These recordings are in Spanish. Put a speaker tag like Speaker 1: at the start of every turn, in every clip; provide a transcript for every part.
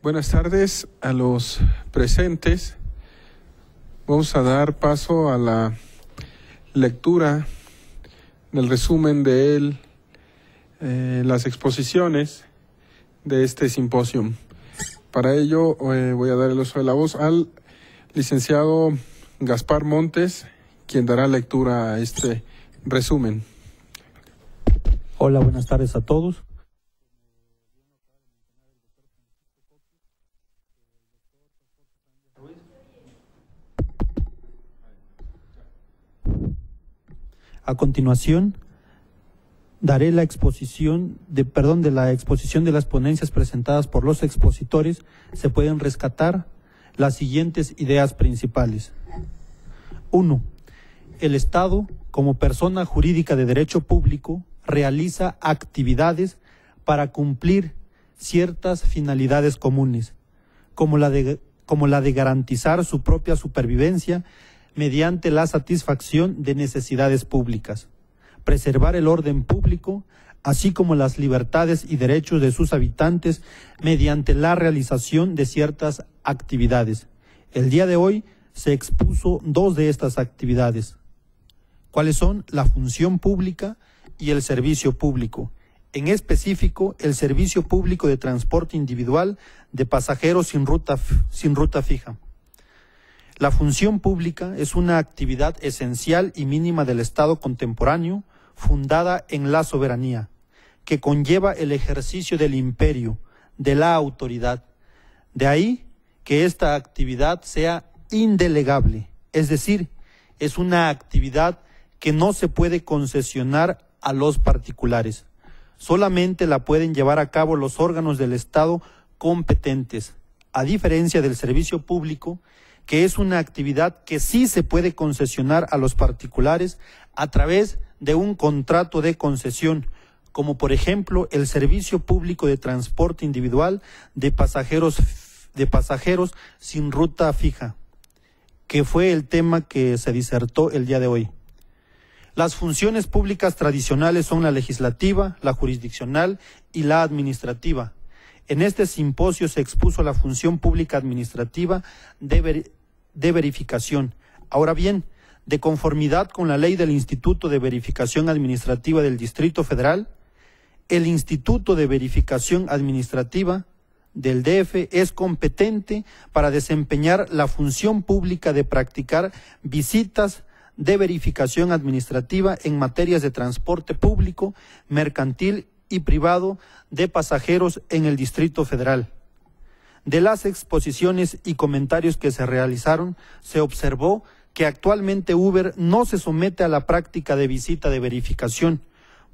Speaker 1: Buenas tardes a los presentes. Vamos a dar paso a la lectura del resumen de las exposiciones de este simposio. Para ello voy a dar el uso de la voz al licenciado Gaspar Montes, quien dará lectura a este resumen.
Speaker 2: Hola, buenas tardes a todos. A continuación, daré la exposición de las ponencias presentadas por los expositores. Se pueden rescatar las siguientes ideas principales. 1. El Estado, como persona jurídica de derecho público, realiza actividades para cumplir ciertas finalidades comunes, como la de garantizar su propia supervivencia mediante la satisfacción de necesidades públicas, preservar el orden público, así como las libertades y derechos de sus habitantes mediante la realización de ciertas actividades. El día de hoy se expuso dos de estas actividades, cuáles son la función pública y el servicio público. En específico, el servicio público de transporte individual de pasajeros sin ruta fija. La función pública es una actividad esencial y mínima del Estado contemporáneo, fundada en la soberanía, que conlleva el ejercicio del imperio, de la autoridad. De ahí que esta actividad sea indelegable, es decir, es una actividad que no se puede concesionar a los particulares. Solamente la pueden llevar a cabo los órganos del Estado competentes, a diferencia del servicio público, que es una actividad que sí se puede concesionar a los particulares a través de un contrato de concesión, como por ejemplo el servicio público de transporte individual de pasajeros sin ruta fija, que fue el tema que se disertó el día de hoy. Las funciones públicas tradicionales son la legislativa, la jurisdiccional y la administrativa. En este simposio se expuso la función pública administrativa de verificación. Ahora bien, de conformidad con la ley del Instituto de Verificación Administrativa del Distrito Federal, el Instituto de Verificación Administrativa del DF es competente para desempeñar la función pública de practicar visitas de verificación administrativa en materias de transporte público, mercantil y privado de pasajeros en el Distrito Federal. De las exposiciones y comentarios que se realizaron, se observó que actualmente Uber no se somete a la práctica de visita de verificación,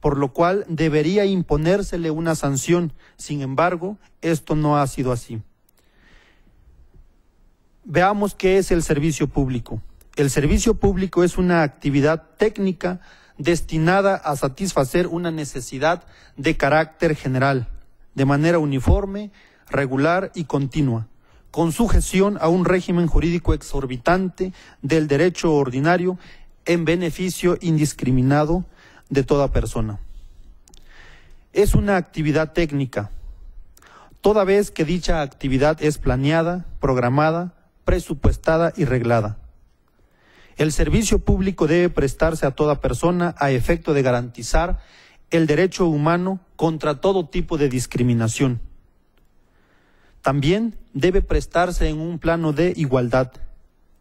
Speaker 2: por lo cual debería imponérsele una sanción. Sin embargo, esto no ha sido así. Veamos qué es el servicio público. El servicio público es una actividad técnica destinada a satisfacer una necesidad de carácter general, de manera uniforme, regular y continua, con sujeción a un régimen jurídico exorbitante del derecho ordinario en beneficio indiscriminado de toda persona. Es una actividad técnica, toda vez que dicha actividad es planeada, programada, presupuestada y reglada. El servicio público debe prestarse a toda persona a efecto de garantizar el derecho humano contra todo tipo de discriminación. También debe prestarse en un plano de igualdad,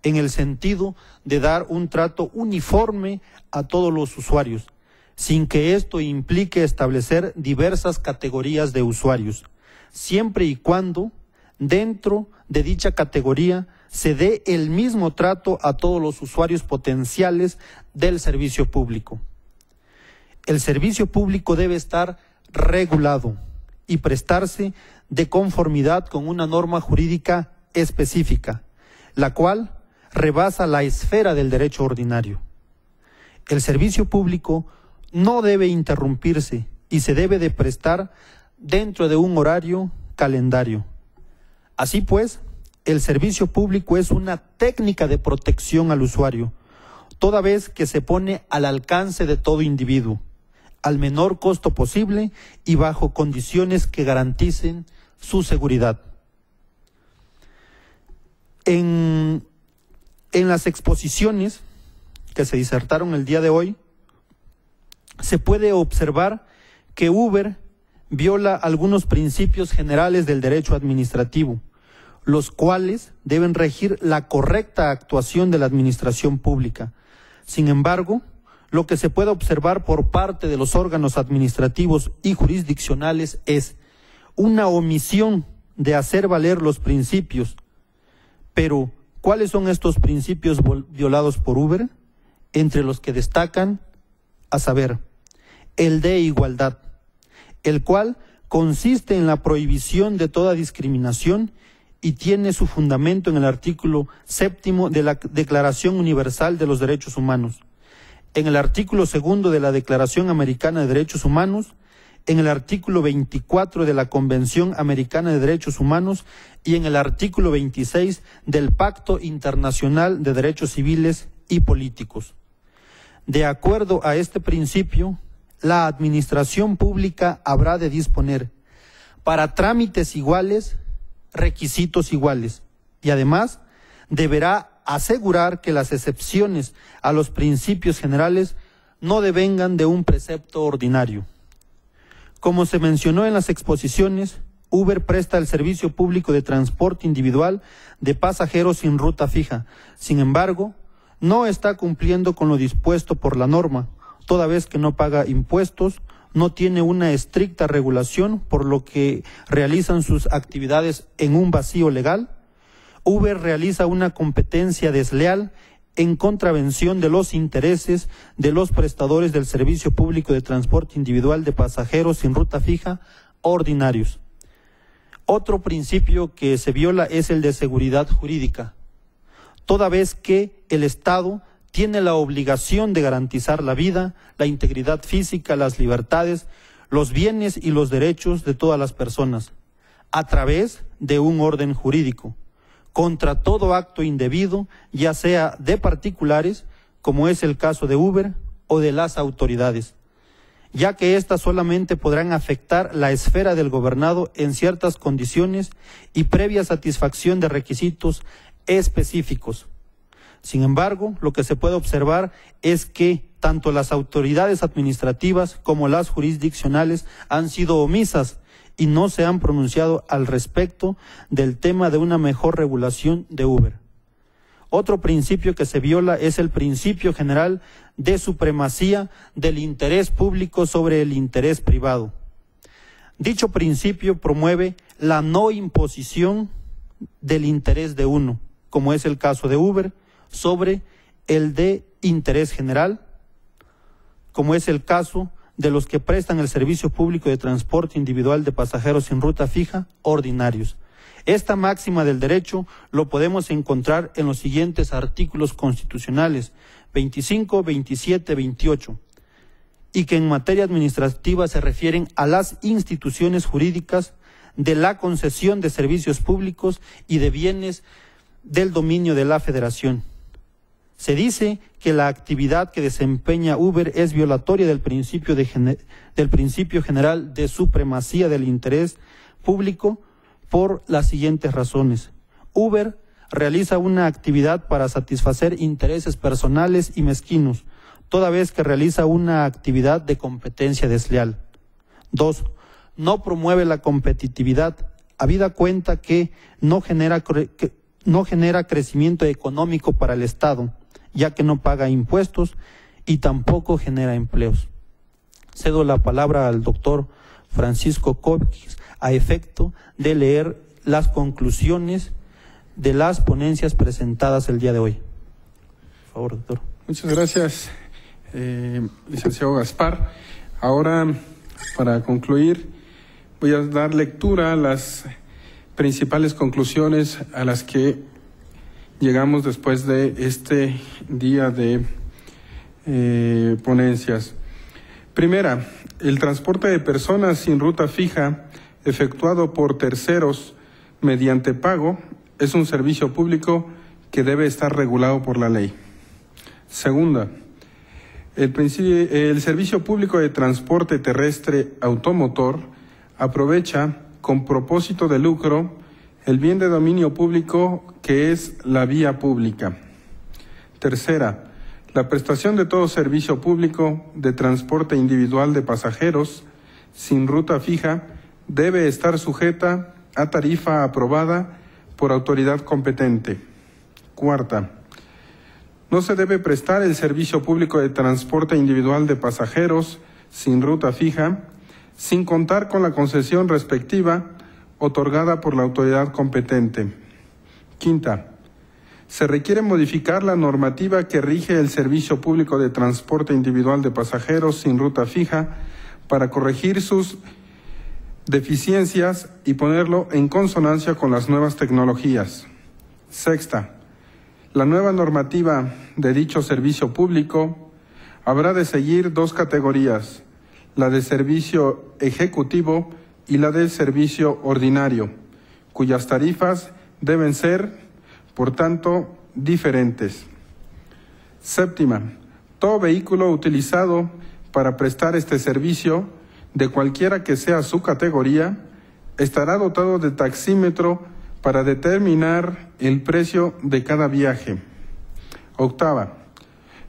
Speaker 2: en el sentido de dar un trato uniforme a todos los usuarios, sin que esto implique establecer diversas categorías de usuarios, siempre y cuando dentro de dicha categoría se dé el mismo trato a todos los usuarios potenciales del servicio público. El servicio público debe estar regulado y prestarse de conformidad con una norma jurídica específica, la cual rebasa la esfera del derecho ordinario. El servicio público no debe interrumpirse y se debe de prestar dentro de un horario calendario. Así pues, el servicio público es una técnica de protección al usuario, toda vez que se pone al alcance de todo individuo, al menor costo posible y bajo condiciones que garanticen su seguridad. En las exposiciones que se disertaron el día de hoy, se puede observar que Uber viola algunos principios generales del derecho administrativo, los cuales deben regir la correcta actuación de la administración pública. Sin embargo, lo que se puede observar por parte de los órganos administrativos y jurisdiccionales es una omisión de hacer valer los principios. Pero, ¿cuáles son estos principios violados por Uber? Entre los que destacan, a saber, el de igualdad, el cual consiste en la prohibición de toda discriminación y tiene su fundamento en el artículo 7º de la Declaración Universal de los Derechos Humanos, en el artículo 2º de la Declaración Americana de Derechos Humanos, en el artículo 24 de la Convención Americana de Derechos Humanos y en el artículo 26 del Pacto Internacional de Derechos Civiles y Políticos. De acuerdo a este principio, la administración pública habrá de disponer, para trámites iguales, requisitos iguales, y además deberá asegurar que las excepciones a los principios generales no devengan de un precepto ordinario. Como se mencionó en las exposiciones, Uber presta el servicio público de transporte individual de pasajeros sin ruta fija. Sin embargo, no está cumpliendo con lo dispuesto por la norma, toda vez que no paga impuestos, no tiene una estricta regulación, por lo que realizan sus actividades en un vacío legal. Uber realiza una competencia desleal en contravención de los intereses de los prestadores del servicio público de transporte individual de pasajeros sin ruta fija ordinarios. Otro principio que se viola es el de seguridad jurídica, toda vez que el Estado tiene la obligación de garantizar la vida, la integridad física, las libertades, los bienes y los derechos de todas las personas, a través de un orden jurídico, contra todo acto indebido, ya sea de particulares, como es el caso de Uber, o de las autoridades, ya que éstas solamente podrán afectar la esfera del gobernado en ciertas condiciones y previa satisfacción de requisitos específicos. Sin embargo, lo que se puede observar es que tanto las autoridades administrativas como las jurisdiccionales han sido omisas y no se han pronunciado al respecto del tema de una mejor regulación de Uber. Otro principio que se viola es el principio general de supremacía del interés público sobre el interés privado. Dicho principio promueve la no imposición del interés de uno, como es el caso de Uber, sobre el de interés general, como es el caso de los que prestan el servicio público de transporte individual de pasajeros sin ruta fija ordinarios. Esta máxima del derecho lo podemos encontrar en los siguientes artículos constitucionales 25, 27, 28, y que en materia administrativa se refieren a las instituciones jurídicas de la concesión de servicios públicos y de bienes del dominio de la Federación. Se dice que la actividad que desempeña Uber es violatoria del principio general de supremacía del interés público por las siguientes razones. Uber realiza una actividad para satisfacer intereses personales y mezquinos, toda vez que realiza una actividad de competencia desleal. 2. No promueve la competitividad, habida cuenta que no genera crecimiento económico para el Estado, ya que no paga impuestos y tampoco genera empleos. Cedo la palabra al doctor Francisco Cox a efecto de leer las conclusiones de las ponencias presentadas el día de hoy. Por favor, doctor.
Speaker 1: Muchas gracias, licenciado Gaspar. Ahora, para concluir, voy a dar lectura a las principales conclusiones a las que llegamos después de este día de ponencias. Primera, el transporte de personas sin ruta fija efectuado por terceros mediante pago es un servicio público que debe estar regulado por la ley. Segunda, el servicio público de transporte terrestre automotor aprovecha con propósito de lucro el bien de dominio público que que es la vía pública. Tercera, la prestación de todo servicio público de transporte individual de pasajeros sin ruta fija debe estar sujeta a tarifa aprobada por autoridad competente. Cuarta, no se debe prestar el servicio público de transporte individual de pasajeros sin ruta fija, sin contar con la concesión respectiva otorgada por la autoridad competente. Quinta, se requiere modificar la normativa que rige el servicio público de transporte individual de pasajeros sin ruta fija para corregir sus deficiencias y ponerlo en consonancia con las nuevas tecnologías. Sexta, la nueva normativa de dicho servicio público habrá de seguir dos categorías, la de servicio ejecutivo y la del servicio ordinario, cuyas tarifas deben ser, por tanto, diferentes. Séptima, todo vehículo utilizado para prestar este servicio, de cualquiera que sea su categoría, estará dotado de taxímetro para determinar el precio de cada viaje. Octava,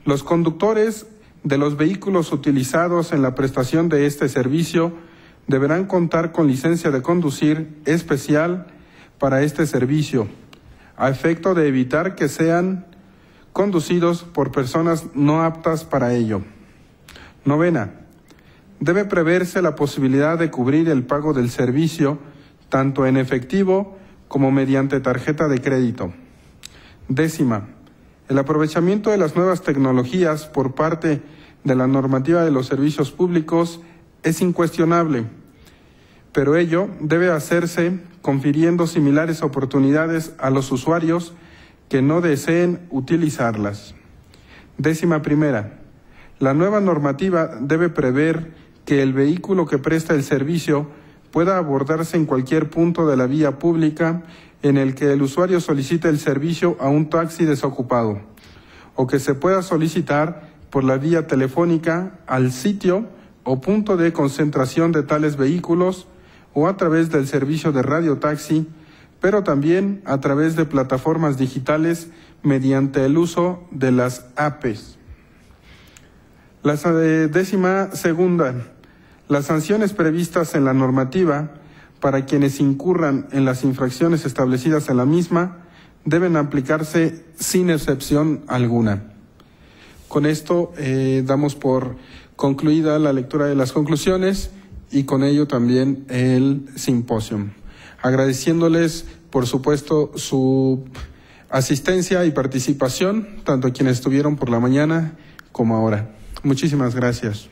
Speaker 1: los conductores de los vehículos utilizados en la prestación de este servicio deberán contar con licencia de conducir especial para este servicio, a efecto de evitar que sean conducidos por personas no aptas para ello. Novena, debe preverse la posibilidad de cubrir el pago del servicio tanto en efectivo como mediante tarjeta de crédito. Décima, el aprovechamiento de las nuevas tecnologías por parte de la normativa de los servicios públicos es incuestionable, pero ello debe hacerse confiriendo similares oportunidades a los usuarios que no deseen utilizarlas. Décima primera, la nueva normativa debe prever que el vehículo que presta el servicio pueda abordarse en cualquier punto de la vía pública en el que el usuario solicite el servicio a un taxi desocupado, o que se pueda solicitar por la vía telefónica al sitio o punto de concentración de tales vehículos o a través del servicio de radiotaxi, pero también a través de plataformas digitales mediante el uso de las APs. La décima segunda, las sanciones previstas en la normativa para quienes incurran en las infracciones establecidas en la misma deben aplicarse sin excepción alguna. Con esto damos por concluida la lectura de las conclusiones y con ello también el simposio. Agradeciéndoles, por supuesto, su asistencia y participación, tanto quienes estuvieron por la mañana como ahora. Muchísimas gracias.